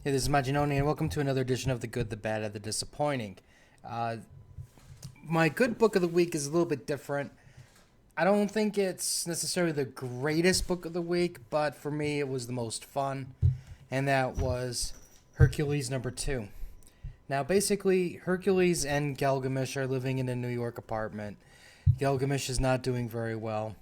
Hey, this is Maginoni, and welcome to another edition of The Good, the Bad, and the Disappointing. Uh, my good book of the week is a little bit different. I don't think it's necessarily the greatest book of the week, but for me, it was the most fun, and that was Hercules number 2. Now, basically, Hercules and Gilgamesh are living in a New York apartment. Gilgamesh is not doing very well.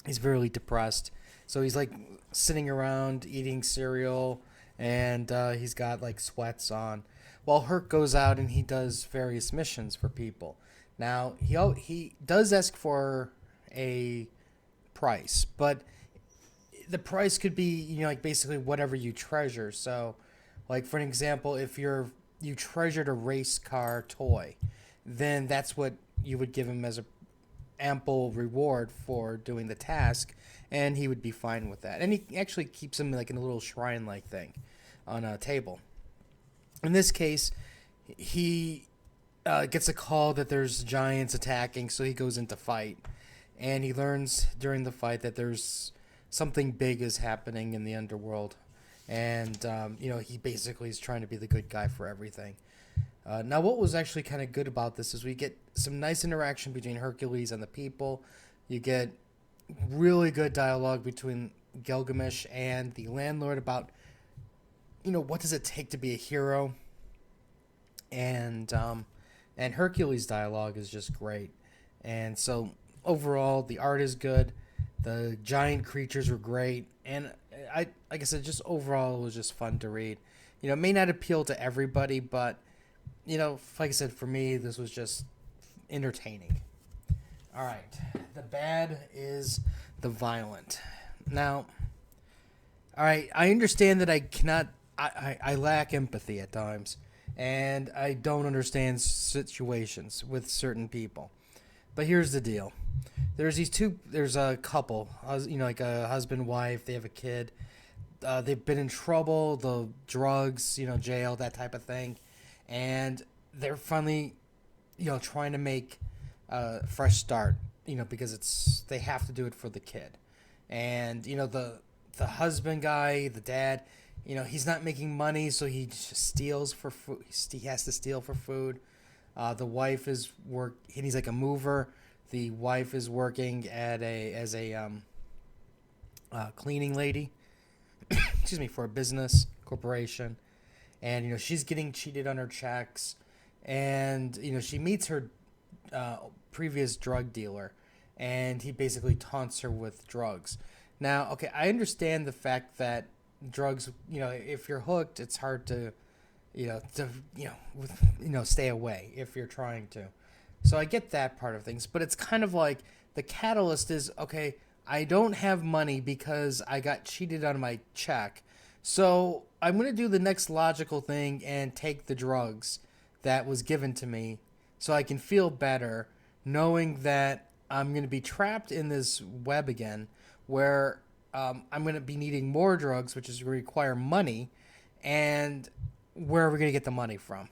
He's very depressed. So he's like sitting around eating cereal, and he's got like sweats on. While Herc goes out and he does various missions for people. Now he does ask for a price, but the price could be like basically whatever you treasure. So, like for an example, if you treasured a race car toy, then that's what you would give him as a ample reward for doing the task, and he would be fine with that. And he actually keeps him like in a little shrine-like thing on a table. In this case, he gets a call that there's giants attacking, so he goes into fight, and he learns during the fight that there's something big is happening in the underworld, and he basically is trying to be the good guy for everything. Now, what was actually kind of good about this is we get some nice interaction between Hercules and the people. You get really good dialogue between Gilgamesh and the landlord about, what does it take to be a hero, and Hercules' dialogue is just great. And so overall, the art is good. The giant creatures were great, and like I said, just overall, it was just fun to read. It may not appeal to everybody, but like I said, for me, this was just entertaining. All right, the bad is the violent. Now, all right, I understand that I cannot, I lack empathy at times, and I don't understand situations with certain people. But here's the deal: there's a couple, like a husband, wife. They have a kid. They've been in trouble, the drugs, jail, that type of thing, and they're finally, trying to make a fresh start, because they have to do it for the kid, and the husband guy, the dad, he's not making money, so he just steals for food. He has to steal for food. The wife is and he's like a mover. The wife is working as a cleaning lady, excuse me, for a business corporation, and she's getting cheated on her checks, and she meets her previous drug dealer, and he basically taunts her with drugs. Now, okay, I understand the fact that drugs, if you're hooked, it's hard to stay away if you're trying to. So I get that part of things, but it's kind of like the catalyst is, okay, I don't have money because I got cheated on my check. So I'm going to do the next logical thing and take the drugs that was given to me so I can feel better knowing that I'm going to be trapped in this web again where I'm going to be needing more drugs, which is going to require money. And where are we going to get the money from?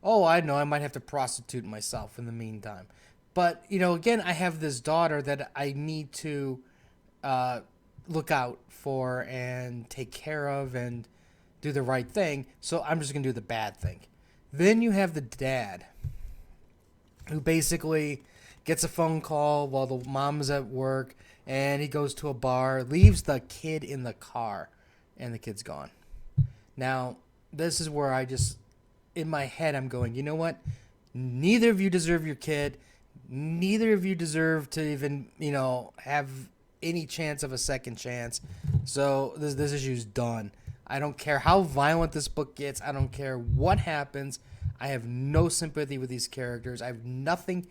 Oh, I know. I might have to prostitute myself in the meantime. But, again, I have this daughter that I need to uh, look out for and take care of and do the right thing. So I'm just going to do the bad thing. Then you have the dad who basically gets a phone call while the mom's at work, and he goes to a bar, leaves the kid in the car, and the kid's gone. Now, this is where in my head, I'm going, you know what? Neither of you deserve your kid. Neither of you deserve to even, have any chance of a second chance. So this issue's done. I don't care how violent this book gets. I don't care what happens. I have no sympathy with these characters. I have nothing.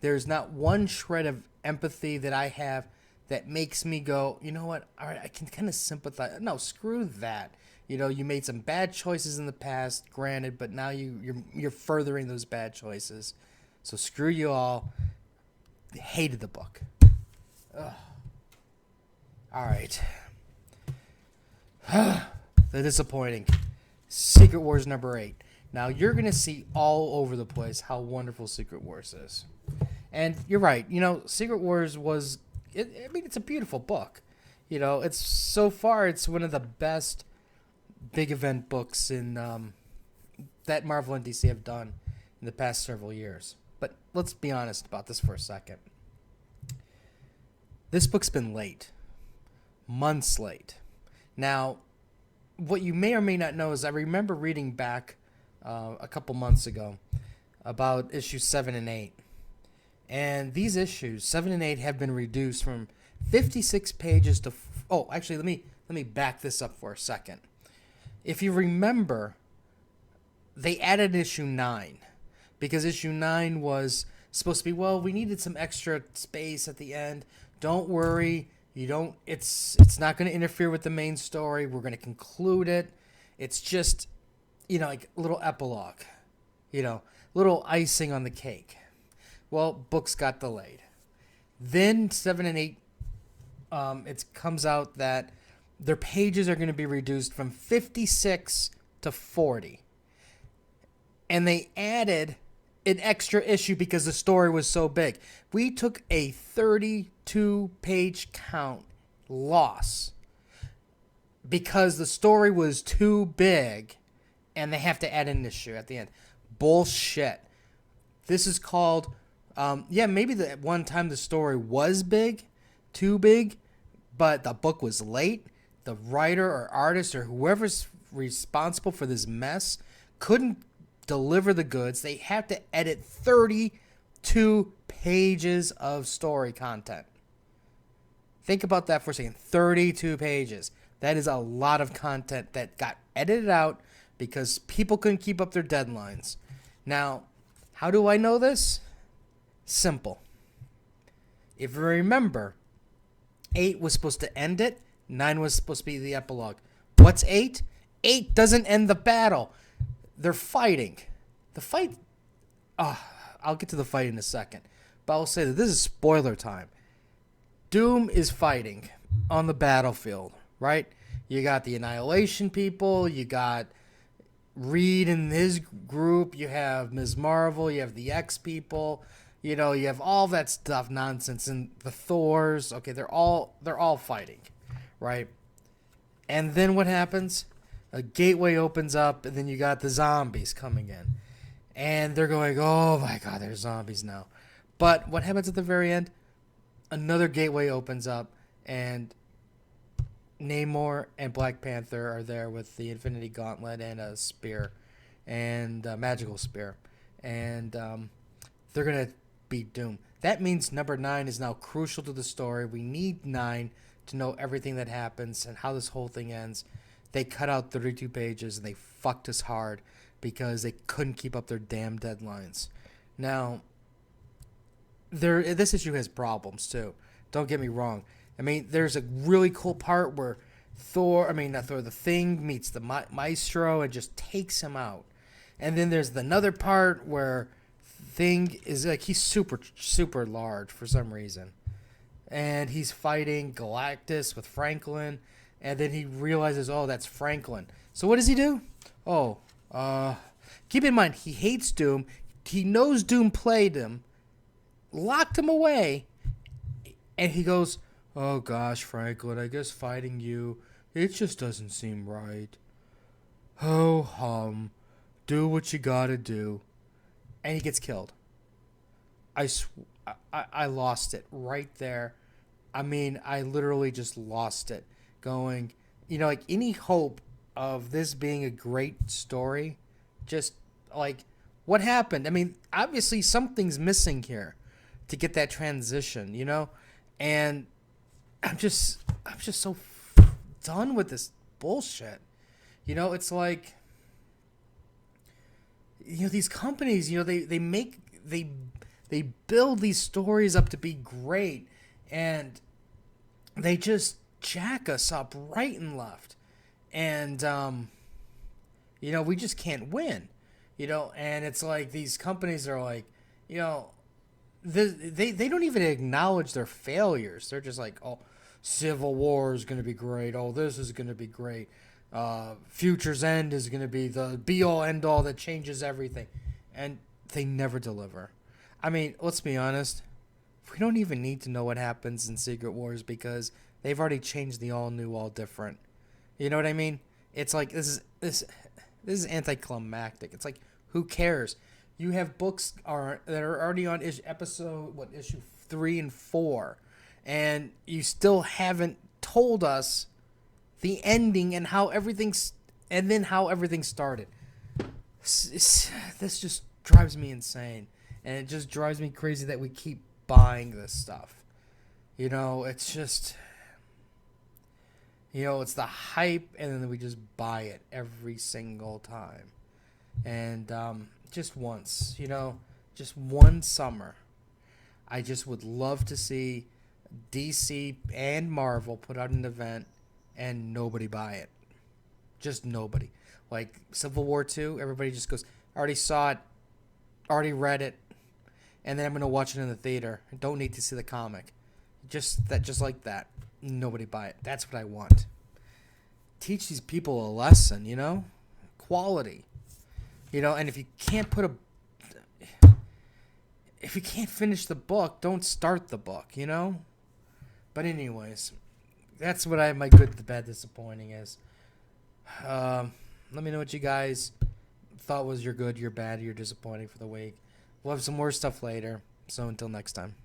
There's not one shred of empathy that I have that makes me go, you know what? All right, I can kind of sympathize. No, screw that. You made some bad choices in the past, granted, but now you're furthering those bad choices. So screw you all. Hated the book. Ugh. All right. The disappointing. Secret Wars number 8. Now you're gonna see all over the place how wonderful Secret Wars is, and you're right. Secret Wars was. It's a beautiful book. It's so far it's one of the best big event books in that Marvel and DC have done in the past several years. But let's be honest about this for a second. This book's been late, months late. Now, what you may or may not know is I remember reading back a couple months ago about issues 7 and 8. And these issues, 7 and 8, have been reduced from 56 pages to... actually, let me back this up for a second. If you remember, they added issue 9 because issue 9 was supposed to be, well, we needed some extra space at the end. Don't worry, it's not going to interfere with the main story. We're going to conclude it. It's just, like a little epilogue, little icing on the cake. Well, books got delayed. Then 7 and 8, it comes out that their pages are going to be reduced from 56 to 40. And they added an extra issue because the story was so big. We took a 32-page count loss because the story was too big and they have to add an issue at the end. Bullshit. This is called, maybe the one time the story was big, too big, but the book was late. The writer or artist or whoever's responsible for this mess couldn't deliver the goods. They have to edit 32 pages of story content. Think about that for a second. 32 pages. That is a lot of content that got edited out because people couldn't keep up their deadlines. Now, how do I know this? Simple. If you remember, 8 was supposed to end it. 9 was supposed to be the epilogue. What's 8? 8 doesn't end the battle. They're fighting. The fight... I'll get to the fight in a second. But I'll say that this is spoiler time. Doom is fighting on the battlefield, right? You got the Annihilation people. You got Reed and his group. You have Ms. Marvel. You have the X people. You have all that stuff, nonsense. And the Thors. Okay, they're all fighting, right? And then what happens? A gateway opens up, and then you got the zombies coming in. And they're going, oh my god, there's zombies now. But what happens at the very end? Another gateway opens up, and Namor and Black Panther are there with the Infinity Gauntlet and a spear, and a magical spear. And they're going to beat Doom. That means number 9 is now crucial to the story. We need 9 to know everything that happens and how this whole thing ends. They cut out 32 pages and they fucked us hard because they couldn't keep up their damn deadlines. Now, this issue has problems too. Don't get me wrong. I mean, there's a really cool part where the Thing meets the Maestro and just takes him out. And then there's another part where Thing is like, he's super, super large for some reason. And he's fighting Galactus with Franklin. And then he realizes, oh, that's Franklin. So what does he do? Keep in mind, he hates Doom. He knows Doom played him, locked him away, and he goes, oh gosh, Franklin, I guess fighting you, it just doesn't seem right. Ho hum, do what you gotta do. And he gets killed. I lost it right there. I mean, I literally just lost it. Going, like any hope of this being a great story, just like, what happened? I mean, obviously something's missing here to get that transition, and I'm just so done with this bullshit. It's like, these companies, they build these stories up to be great, and they just jack us up right and left. And, we just can't win, and it's like these companies are like, they don't even acknowledge their failures. They're just like, oh, Civil War is going to be great. Oh, this is going to be great. Future's End is going to be the be-all, end-all that changes everything. And they never deliver. I mean, let's be honest. We don't even need to know what happens in Secret Wars because they've already changed the all-new, all-different. You know what I mean? It's like this is anticlimactic. It's like, who cares? You have books that are already on issue 3 and 4, and you still haven't told us the ending and how everything started. This just drives me insane, and it just drives me crazy that we keep buying this stuff. It's just, it's the hype, and then we just buy it every single time. And just once, just one summer, I just would love to see DC and Marvel put out an event and nobody buy it. Just nobody. Like Civil War 2, everybody just goes, I already saw it, already read it, and then I'm going to watch it in the theater. I don't need to see the comic. Just like that. Nobody buy it. That's what I want. Teach these people a lesson, quality. And if you can't finish the book, don't start the book, But anyways, that's what my good, the bad, disappointing is. Let me know what you guys thought was your good, your bad, your disappointing for the week. We'll have some more stuff later. So until next time.